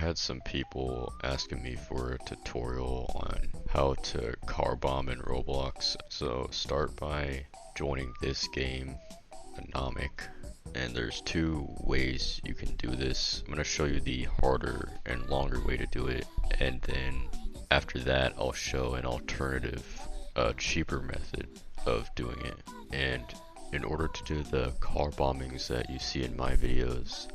had some people asking me for a tutorial on how to car bomb in Roblox. So start by joining this game, Anomic. And there's two ways you can do this. I'm going to show you the harder and longer way to do it. And then after that, I'll show an alternative, cheaper method of doing it. And in order to do the car bombings that you see in my videos,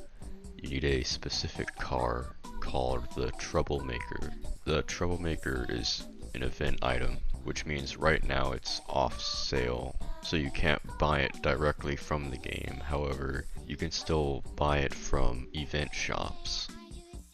you need a specific car called the Troublemaker. The Troublemaker is an event item, which means right now it's off sale, so you can't buy it directly from the game. However, you can still buy it from event shops.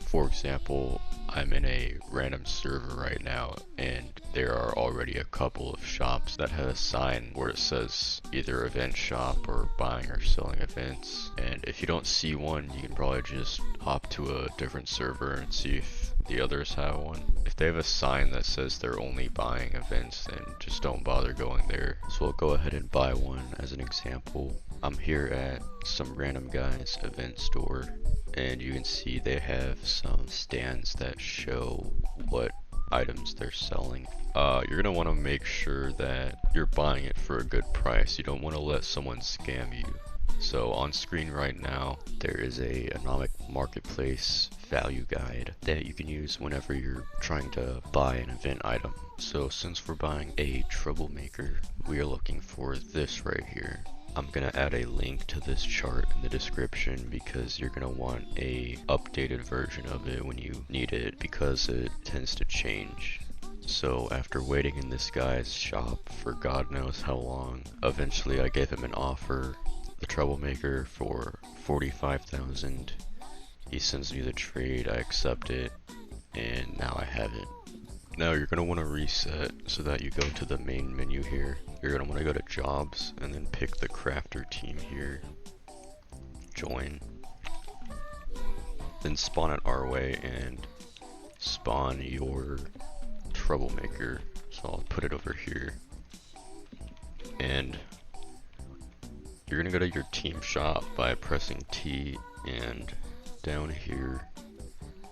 For example, I'm in a random server right now, and there are already a couple of shops that have a sign where it says either event shop or buying or selling events. And if you don't see one, you can probably just hop to a different server and see if the others have one. If they have a sign that says they're only buying events, then just don't bother going there. So I'll go ahead and buy one as an example. I'm here at some random guy's event store, and you can see they have some stands that show what items they're selling. You're gonna want to make sure that you're buying it for a good price. You don't want to let someone scam you. So on screen right now, there is a Anomic Marketplace value guide that you can use whenever you're trying to buy an event item. So since we're buying a Troublemaker, we are looking for this right here. I'm gonna add a link to this chart in the description because you're gonna want a updated version of it when you need it, because it tends to change. So after waiting in this guy's shop for God knows how long, eventually I gave him an offer, the Troublemaker, for 45,000. He sends me the trade, I accept it, and now I have it. Now you're going to want to reset so that you go to the main menu here. You're going to want to go to jobs and then pick the crafter team here. Join. Then spawn it our way and spawn your Troublemaker. So I'll put it over here. And you're going to go to your team shop by pressing T, and down here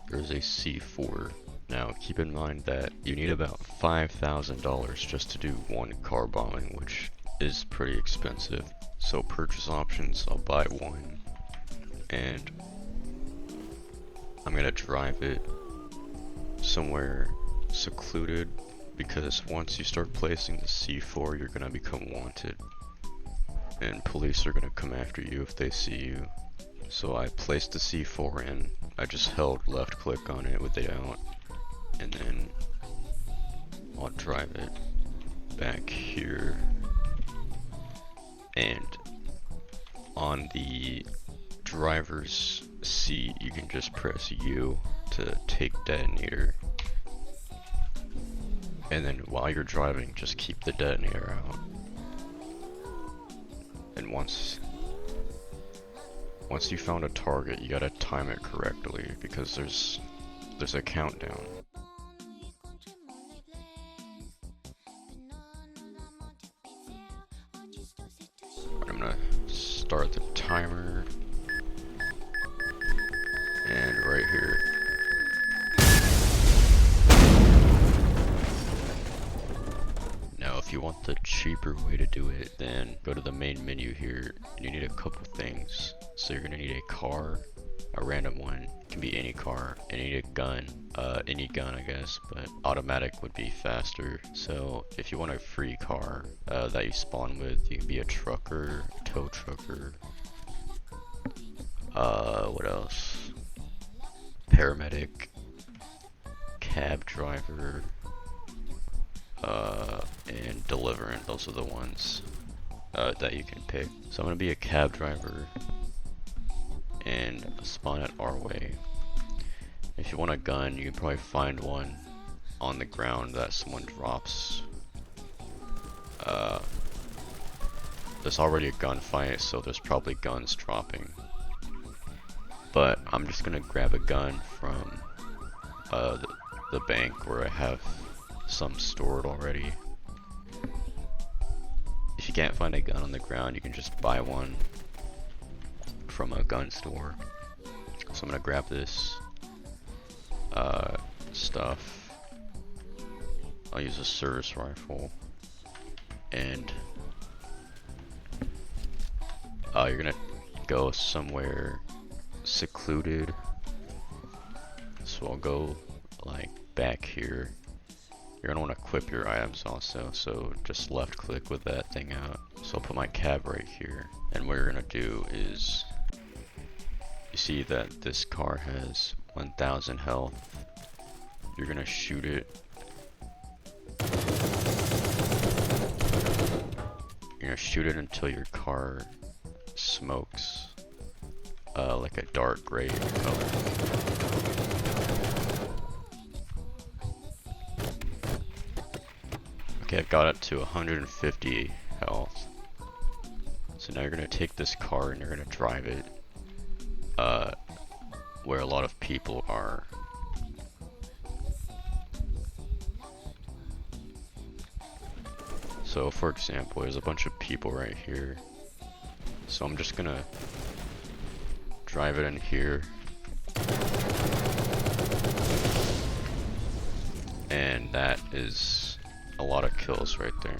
there's a C4. Now keep in mind that you need about $5,000 just to do one car bombing, which is pretty expensive. So purchase options, I'll buy one, and I'm gonna drive it somewhere secluded, because once you start placing the C4, you're gonna become wanted, and police are gonna come after you if they see you. So I placed the C4 in, I just held left click on it with the out, and then I'll drive it back here, and on the driver's seat you can just press U to take detonator, and then while you're driving just keep the detonator out, and once you found a target, you gotta time it correctly because there's a countdown. I'm gonna start the timer, and right here. Now if you want the cheaper way to do it, then go to the main menu here, and you need a couple things. So you're gonna need a car, a random one, it can be any car, and you need a gun, any gun I guess, but automatic would be faster. So if you want a free car that you spawn with, you can be a trucker, tow trucker, what else, paramedic, cab driver, and deliverant. Those are the ones that you can pick. So I'm gonna be a cab driver and spawn it our way. If you want a gun, you can probably find one on the ground that someone drops. There's already a gunfight, so there's probably guns dropping. But I'm just gonna grab a gun from the bank where I have some stored already. If you can't find a gun on the ground, you can just buy one from a gun store. So I'm gonna grab this, stuff. I'll use a service rifle, and you're gonna go somewhere secluded. So I'll go like back here. You're gonna want to equip your items also, so just left click with that thing out. So I'll put my cab right here, and what you're gonna do is, you see that this car has 1000 health. You're gonna shoot it. You're gonna shoot it until your car smokes like a dark gray color. Okay, I've got it to 150 health. So now you're gonna take this car and you're gonna drive it where a lot of people are. So for example, there's a bunch of people right here. So I'm just gonna drive it in here. And that is a lot of kills right there.